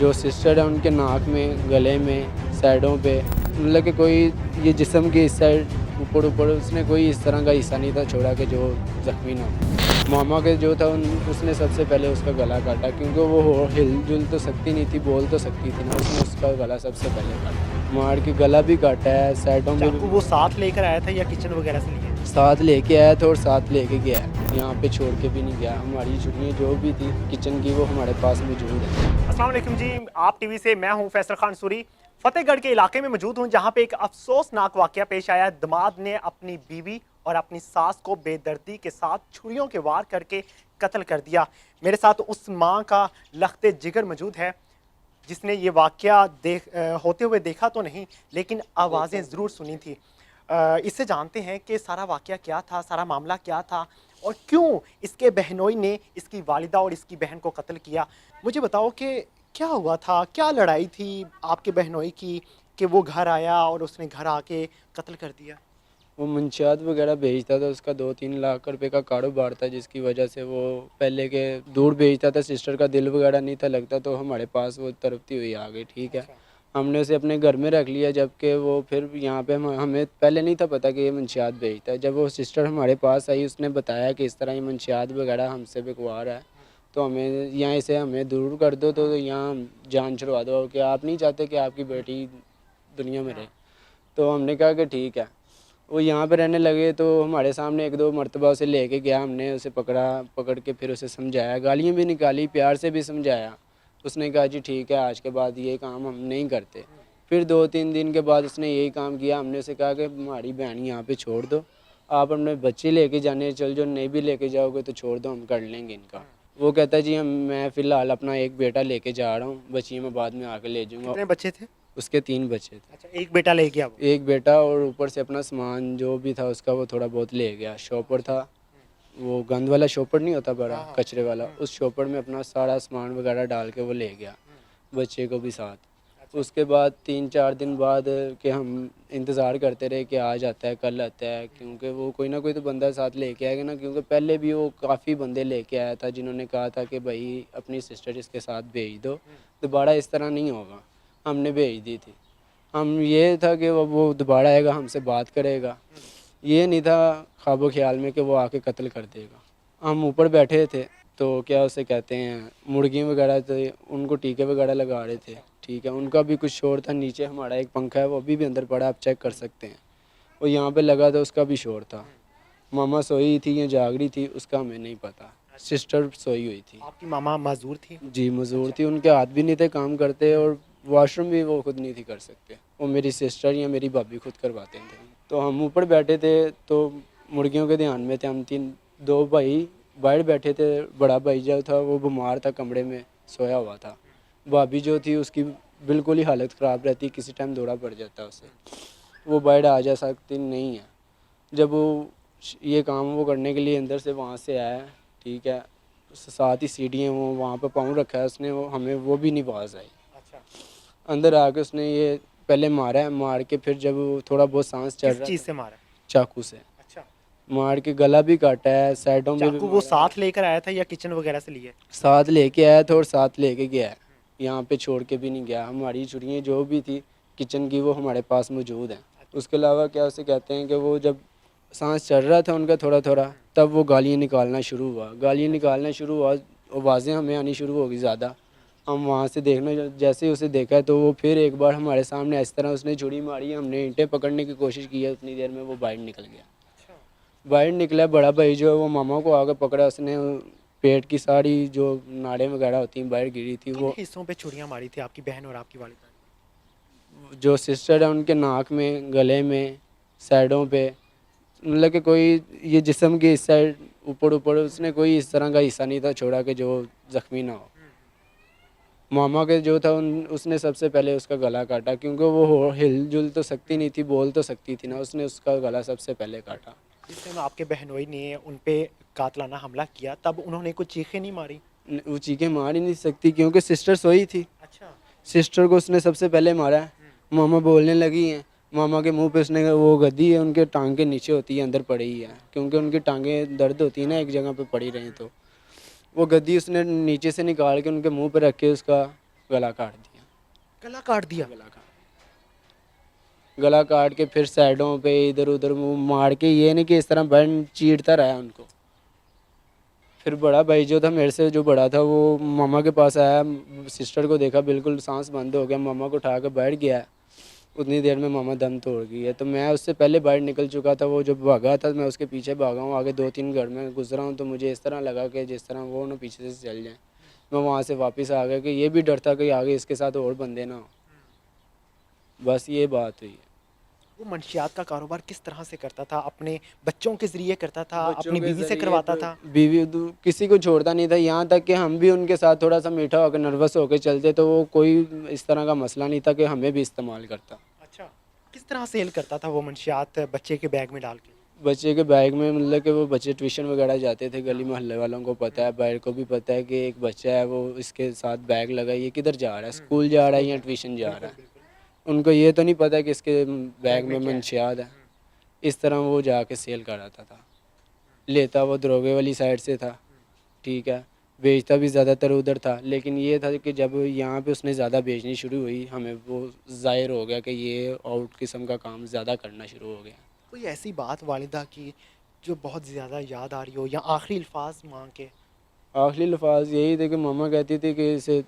جو سسٹر ہے ان کے ناک میں، گلے میں، سائڈوں پہ، مطلب کہ کوئی یہ جسم کے اس سائڈ اوپر اس نے کوئی اس طرح کا حصہ نہیں تھا چھوڑا کہ جو زخمی نہ ہو۔ ماما کے جو تھا اس نے سب سے پہلے اس کا گلا کاٹا، کیونکہ وہ ہل جل تو سکتی نہیں تھی، بول تو سکتی تھی نا، اس نے اس کا گلا سب سے پہلے کاٹا، مار کے گلا بھی کاٹا ہے، سائڈوں میں چاقو وہ ساتھ لے کر آیا تھا یا کچن وغیرہ سے لیے؟ ساتھ لے کے آیا تھا اور ساتھ لے کے گیا ہے، یہاں پہ چھوڑ کے بھی نہیں گیا۔ ہماری چھٹیاں جو بھی تھی کچن کی وہ ہمارے پاس موجود ہے۔ السلام علیکم جی، آپ ٹی وی سے میں ہوں فیصل خان سوری۔ فتح گڑھ کے علاقے میں موجود ہوں جہاں پہ ایک افسوسناک واقعہ پیش آیا ہے۔ دماد نے اپنی بیوی اور اپنی ساس کو بے دردی کے ساتھ چھریوں کے وار کر کے قتل کر دیا۔ میرے ساتھ اس ماں کا لخت جگر موجود ہے جس نے یہ واقعہ ہوتے ہوئے دیکھا تو نہیں لیکن آوازیں ضرور سنی تھی۔ اس سے جانتے ہیں کہ سارا واقعہ کیا تھا، سارا معاملہ کیا تھا اور کیوں اس کے بہنوئی نے اس کی والدہ اور اس کی بہن کو قتل کیا۔ مجھے بتاؤ کہ کیا ہوا تھا، کیا لڑائی تھی آپ کے بہنوئی کی کہ وہ گھر آیا اور اس نے گھر آ کے قتل کر دیا؟ وہ منشیات وغیرہ بھیجتا تھا، اس کا 2-3 لاکھ روپے کا کاروبار تھا، جس کی وجہ سے وہ پہلے کے دور بھیجتا تھا۔ سسٹر کا دل وغیرہ نہیں تھا لگتا تو ہمارے پاس وہ تڑپتی ہوئی آ گئی، ٹھیک ہے۔ ہم نے اسے اپنے گھر میں رکھ لیا، جبکہ وہ پھر یہاں پہ ہمیں پہلے نہیں تھا پتہ کہ یہ منشیات بھیجتا ہے۔ جب وہ سسٹر ہمارے پاس آئی، اس نے بتایا کہ اس طرح یہ منشیات وغیرہ ہم سے بکوا رہا ہے، تو یہاں سے ہمیں دور کر دو، تو یہاں جان چھڑوا دو، کہ آپ نہیں چاہتے کہ آپ کی بیٹی دنیا میں رہے۔ تو ہم نے کہا کہ ٹھیک ہے۔ وہ یہاں پہ رہنے لگے تو ہمارے سامنے 1-2 مرتبہ اسے لے کے گیا، ہم نے اسے پکڑ کے پھر اسے سمجھایا، گالیاں بھی نکالی، پیار سے بھی سمجھایا۔ اس نے کہا جی ٹھیک ہے، آج کے بعد یہ کام ہم نہیں کرتے۔ پھر 2-3 دن کے بعد اس نے یہی کام کیا۔ ہم نے اسے کہا کہ ہماری بہن یہاں پہ چھوڑ دو، آپ اپنے بچے لے کے جانے چل جو، نہیں بھی لے کے جاؤ گے تو چھوڑ دو، ہم کر لیں گے ان کا۔ وہ کہتا ہے جی میں فی الحال اپنا ایک بیٹا لے کے جا رہا ہوں، بچی میں بعد میں آ کے لے جاؤں گا۔ کتنے بچے تھے؟ اس کے 3 بچے تھے، اچھا، ایک بیٹا لے گیا وہ؟ ایک بیٹا، اور اوپر سے اپنا سامان جو بھی تھا اس کا وہ تھوڑا بہت لے گیا۔ شاپر تھا، وہ گند والا شاپر نہیں ہوتا بڑا کچرے والا، اس شاپر میں اپنا سارا سامان وغیرہ ڈال کے وہ لے گیا، بچے کو بھی ساتھ۔ اس کے بعد 3-4 دن بعد کہ ہم انتظار کرتے رہے کہ آج آتا ہے، کل آتا ہے، کیونکہ وہ کوئی نہ کوئی تو بندہ ساتھ لے کے آئے گا نا، کیونکہ پہلے بھی وہ کافی بندے لے کے آیا تھا جنہوں نے کہا تھا کہ بھائی اپنی سسٹر اس کے ساتھ بھیج دو، دوبارہ اس طرح نہیں ہوگا۔ ہم نے بھیج دی تھی، ہم یہ تھا کہ وہ دوبارہ آئے گا، ہم سے بات کرے گا، یہ نہیں تھا خواب و خیال میں کہ وہ آ کے قتل کر دے گا۔ ہم اوپر بیٹھے تھے تو کیا اسے کہتے ہیں مرغی وغیرہ تھے، ان کو ٹیکے وغیرہ لگا رہے تھے، ٹھیک ہے، ان کا بھی کچھ شور تھا۔ نیچے ہمارا ایک پنکھا ہے، وہ ابھی بھی اندر پڑا، آپ چیک کر سکتے ہیں، وہ یہاں پہ لگا تھا، اس کا بھی شور تھا۔ ماما سوئی تھی یا جاگ رہی تھی اس کا ہمیں نہیں پتہ، سسٹر سوئی ہوئی تھی۔ آپ کی ماما معذور تھی؟ جی معذور تھی، ان کے ہاتھ بھی نہیں تھے کام کرتے، اور واش روم بھی وہ خود نہیں تھی کر سکتے، وہ میری سسٹر یا میری بھابھی خود کرواتے تھے۔ تو ہم اوپر بیٹھے تھے تو مرغیوں کے دھیان میں تھے، ہم 2 بھائی باہر بیٹھے تھے۔ بڑا بھائی جو تھا وہ بیمار تھا، کمرے میں سویا ہوا تھا۔ بھابھی جو تھی اس کی بالکل ہی حالت خراب رہتی، کسی ٹائم دورہ پڑ جاتا اسے، وہ باہر آ جا سکتی نہیں ہے۔ جب وہ یہ کام وہ کرنے کے لیے اندر سے وہاں سے آیا، ٹھیک ہے، ساتھ ہی سیڑھیاں وہ وہاں پہ پاؤں رکھا ہے اس نے، وہ ہمیں وہ بھی نہیں آواز آئی۔ اندر آ کے اس نے یہ پہلے مارا ہے، مار کے پھر جب تھوڑا بہت سانس چل رہا کس چیز تھا، سے مارا؟ چاقو سے اچھا، مار کے گلا بھی کاٹا ہے، سائڈوں میں بھی چاقو وہ مارا ہے۔ ساتھ لے کر آیا تھا یا کچن وغیرہ سے لیے؟ ساتھ لے کے آیا تھا اور ساتھ لے کے گیا ہے، یہاں پہ چھوڑ کے بھی نہیں گیا۔ ہماری چھڑیاں جو بھی تھی کچن کی وہ ہمارے پاس موجود ہیں۔ اس کے علاوہ کیا اسے کہتے ہیں کہ وہ جب سانس چل رہا تھا ان کا تھوڑا تھوڑا، تب وہ گالیاں نکالنا شروع ہوا، آوازیں ہمیں آنی شروع ہوگی زیادہ۔ ہم وہاں سے دیکھنا، جیسے ہی اسے دیکھا تو وہ پھر ایک بار ہمارے سامنے اس طرح اس نے چھری ماری، ہم نے اینٹیں پکڑنے کی کوشش کی ہے، اتنی دیر میں وہ باہر نکل گیا۔ باہر نکلا، بڑا بھائی جو ہے وہ ماما کو آگے پکڑا، اس نے پیٹ کی ساری جو ناڑیں وغیرہ ہوتی ہیں باہر گری تھی۔ کن وہ حصوں پہ چھریاں ماری تھی آپ کی بہن اور آپ کی والدہ نے؟ جو سسٹر ہے ان کے ناک میں، گلے میں، سائڈوں پہ، مطلب کہ کوئی یہ جسم کے اس سائڈ اوپر اس نے کوئی اس طرح کا حصہ نہیں تھا چھوڑا کہ جو زخمی نہ ہو۔ ماما کے جو تھا اس نے سب سے پہلے اس کا گلا کاٹا، کیونکہ وہ ہل جل تو سکتی نہیں تھی، بول تو سکتی تھی نا، اس نے اس کا گلا سب سے پہلے کاٹا۔ جس ٹائم آپ کے بہنوئی نے ان پہ قاتلانہ حملہ کیا تب انہوں نے کچھ چیخیں نہیں ماری؟ وہ چیخیں مار ہی نہیں سکتی کیونکہ سسٹر سوئی تھی، اچھا، سسٹر کو اس نے سب سے پہلے مارا ہے۔ ماما بولنے لگی ہیں، ماما کے منہ پہ اس نے وہ گدی ہے ان کے ٹانگ کے نیچے ہوتی ہے، اندر پڑی ہے، کیونکہ ان کی ٹانگیں درد ہوتی ہیں نا ایک جگہ پہ پڑی رہیں، تو وہ گدی اس نے نیچے سے نکال کے ان کے منہ پہ رکھ کے اس کا गला काट दिया। गला काट दिया। गला काट के फिर साइडों पे इधर उधर मुंह मार के, ये नहीं कि इस तरह बहन चीरता रहा उनको। फिर बड़ा भाई जो था मेरे से जो बड़ा था वो मामा के पास आया, सिस्टर को देखा बिल्कुल सांस बंद हो गया, मामा को उठा के बैठ गया। उतनी देर में मामा दम तोड़ गई है। तो मैं उससे पहले बाहर निकल चुका था, वो जब भागा था मैं उसके पीछे भागा हूँ, आगे 2-3 घर में गुजरा हूँ। तो मुझे इस तरह लगा कि जिस तरह वो ना पीछे से चल जाए। मैं वहाँ से वापस आ गया कि ये भी डर था कि आगे इसके साथ और बंदे ना हो। बस ये बात हुई है। वो मंशियात का कारोबार किस तरह से करता था? अपने बच्चों के ज़रिए करता था, बच्चों अपनी के बीवी से ज़रिए करवाता तो था? बीवी किसी को छोड़ता नहीं था, यहाँ तक कि हम भी उनके साथ थोड़ा सा मीठा होकर नर्वस होकर चलते तो वो कोई इस तरह का मसला नहीं था कि हमें भी इस्तेमाल करता। अच्छा, किस तरह सेल करता था वो मंशियात बच्चे के बैग में डाल के? बच्चे के बैग में मतलब कि वो बच्चे ट्यूशन वगैरह जाते थे, गली मोहल्ले वालों को पता है, बाहर को भी पता है कि एक बच्चा है वो इसके साथ बैग लगा, ये किधर जा रहा है, स्कूल जा रहा है या ट्यूशन जा रहा है। उनको ये तो नहीं पता कि इसके बैग में मंशियात है। इस तरह वो जाके सेल कराता था। लेता वो दरोगे वाली साइड से था, ठीक है, बेचता भी ज़्यादातर उधर था। लेकिन ये था कि जब यहाँ पे उसने ज़्यादा बेचनी शुरू हुई, हमें वो ज़ाहिर हो गया कि ये आउट किस्म का काम ज़्यादा करना शुरू हो गया। कोई ऐसी बात वालिदा की जो बहुत ज़्यादा याद आ रही हो, या आखिरी अल्फाज मांग के? आखिरी लफाज यही थे कि मम्मा कहती थी कि इसे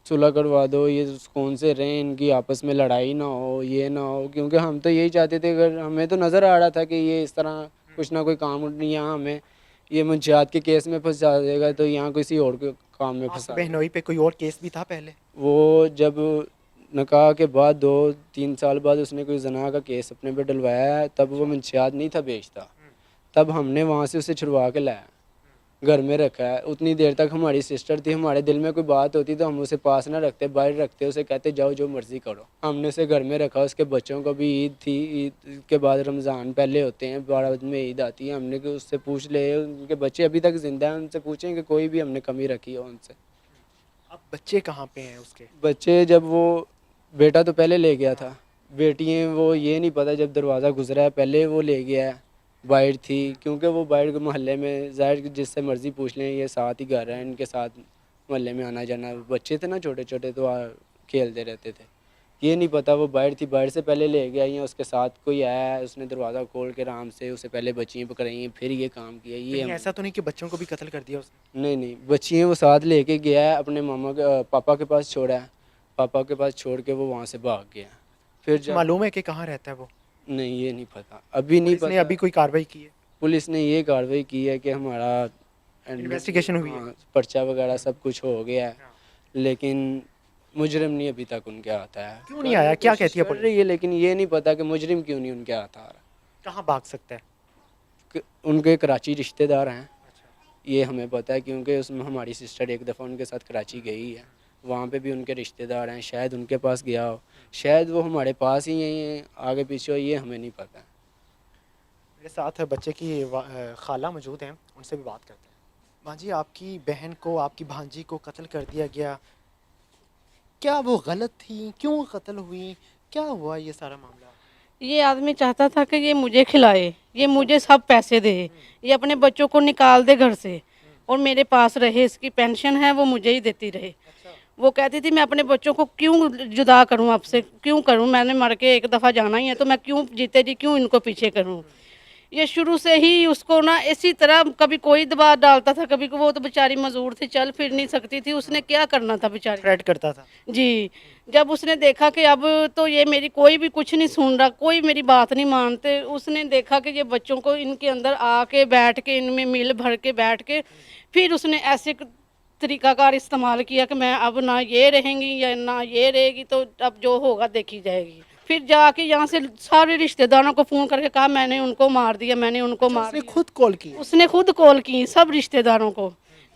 सुलह करवा दो, ये सुकून से रहें, इनकी आपस में लड़ाई ना हो, ये ना हो। क्योंकि हम तो यही चाहते थे, अगर हमें तो नज़र आ रहा था कि ये इस तरह कुछ ना कोई काम यहाँ हमें ये मंशियात के केस में फंसा देगा, तो यहाँ किसी और के काम में आपकी फंसा। बहनोई पे कोई और केस भी था पहले? वो जब निकाह के बाद 2-3 साल बाद उसने कोई जना का केस अपने पे डलवाया है, तब वो मंशियात नहीं था बेचता। तब हमने वहाँ से उसे छुड़वा के लाया, घर में रखा है। उतनी देर तक हमारी सिस्टर थी, हमारे दिल में कोई बात होती तो हम उसे पास ना रखते, बाहर रखते, उसे कहते जाओ जो मर्ज़ी करो। हमने उसे घर में रखा। उसके बच्चों को भी ईद थी, ईद के बाद रमज़ान पहले होते हैं, 12 दिन में ईद आती है। हमने कि उससे पूछ ले, उनके बच्चे अभी तक ज़िंदा हैं, उनसे पूछें कि कोई भी हमने कमी रखी हो उनसे। अब बच्चे कहाँ पे हैं उसके? बच्चे जब वो बेटा तो पहले ले गया था, बेटियाँ वो ये नहीं पता, जब दरवाज़ा गुजरा है पहले वो ले गया है, बाहर थी। क्योंकि वो बाहर के मोहल्ले में ज़ाहिर कि जिससे मर्ज़ी पूछ लें, ये साथ ही घर है, इनके साथ मोहल्ले में आना जाना। बच्चे थे ना छोटे छोटे, तो खेलते रहते थे। ये नहीं पता वो बाहर थी, बाहर से पहले ले गया, या उसके साथ कोई आया है, उसने दरवाज़ा खोल के आराम से उसे पहले बच्चियाँ पकड़ाई, फिर ये काम किया। ये कहीं ऐसा तो नहीं कि बच्चों को भी कत्ल कर दिया उसने? नहीं, बच्चियाँ वो साथ लेके गया है, अपने मामा के पापा के पास छोड़ा है, पापा के पास छोड़ के वो वहाँ से भाग गया। फिर जब मालूम है कि कहाँ रहता है वो? नहीं, ये नहीं पता, अभी नहीं पुलिस ने पता। अभी कोई कार्रवाई की है? पुलिस ने ये कार्रवाई की है कि हमारा इन्वेस्टिगेशन हुई है? हाँ, पर्चा वगैरह सब कुछ हो गया है, लेकिन मुजरिम नहीं अभी तक उनके आता है। क्यों नहीं आया? क्या कहती है कर पुलिस? रही है, लेकिन ये नहीं पता कि मुजरिम क्यों नहीं उनके हाथ आ रहा। कहाँ भाग सकता है? उनके कराची रिश्तेदार हैं, ये हमें पता है, क्योंकि उसमें हमारी सिस्टर एक दफ़ा उनके साथ कराची गई है, वहाँ पे भी उनके रिश्तेदार हैं। शायद उनके पास गया हो, शायद वो हमारे पास ही हैं, आगे पीछे हो, ये हमें नहीं पता। मेरे साथ बच्चे की खाला मौजूद हैं, उनसे भी बात करते हैं। माँ जी, आपकी बहन को, आपकी भांजी को कत्ल कर दिया गया, क्या वो गलत थी? क्यों कत्ल हुई? क्या हुआ ये सारा मामला? ये आदमी चाहता था कि ये मुझे खिलाए, ये मुझे सब पैसे दे, ये अपने बच्चों को निकाल दे घर से और मेरे पास रहे, इसकी पेंशन है वो मुझे ही देती रहे। वो कहती थी मैं अपने बच्चों को क्यों जुदा करूं आपसे, क्यों करूं, मैंने मर के एक दफ़ा जाना ही है, तो मैं क्यों जीते जी क्यों इनको पीछे करूं। ये शुरू से ही उसको ना इसी तरह, कभी कोई दबाव डालता था, कभी वो तो बेचारी मजदूर थी, चल फिर नहीं सकती थी, उसने क्या करना था बेचारी। थ्रेट करता था? जी, जब उसने देखा कि अब तो ये मेरी कोई भी कुछ नहीं सुन रहा, कोई मेरी बात नहीं मानते, उसने देखा कि ये बच्चों को इनके अंदर आके बैठ के, इनमें मिल भर के बैठ के, फिर उसने ऐसे तरीकाकार इस्तेमाल किया कि मैं अब ना ये रहेंगी या ना ये रहेगी, तो अब जो होगा देखी जाएगी। फिर जाके यहाँ से सारे रिश्तेदारों को फ़ोन करके कहा मैंने उनको मार दिया, मैंने उनको मार उसने दिया। खुद कॉल की? उसने खुद कॉल की सब रिश्तेदारों को,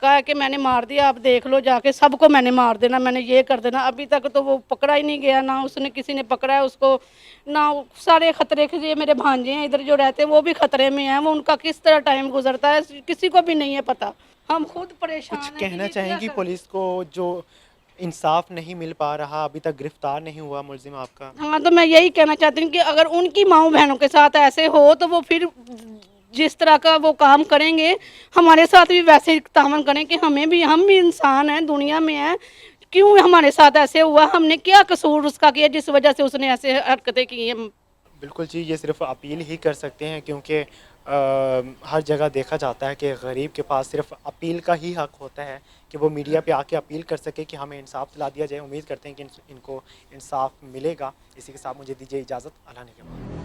कहा कि मैंने मार दिया, आप देख लो जाके, सबको मैंने मार देना, मैंने ये कर देना। अभी तक तो वो पकड़ा ही नहीं गया, ना उसने किसी ने पकड़ा है उसको, ना सारे खतरे के। ये मेरे भांजे हैं इधर जो रहते हैं वो भी खतरे में हैं, वो उनका किस तरह टाइम गुजरता है किसी को भी नहीं है पता। हम खुद परेशान कुछ हैं कि कहना ये क्या चाहेंगी कर- पुलिस को, जो इंसाफ नहीं मिल पा रहा, अभी तक गिरफ्तार नहीं हुआ मुलजिम आपका? हाँ, तो मैं यही कहना चाहती हूँ कि अगर उनकी माँओं बहनों के साथ ऐसे हो तो वो फिर जिस तरह का वो काम करेंगे हमारे साथ भी वैसे ही तामन करें कि हमें भी, हम भी इंसान हैं, दुनिया में हैं, क्यों हमारे साथ ऐसे हुआ, हमने क्या कसूर उसका किया जिस वजह से उसने ऐसे हरकतें की हैं। बिल्कुल जी, ये सिर्फ अपील ही कर सकते हैं, क्योंकि हर जगह देखा जाता है कि गरीब के पास सिर्फ अपील का ही हक होता है कि वो मीडिया पे आके अपील कर सके कि हमें इंसाफ दिला दिया जाए। उम्मीद करते हैं कि इनको इंसाफ मिलेगा। इसी के साथ मुझे दीजिए इजाज़त। अल्लाह ने के बाद।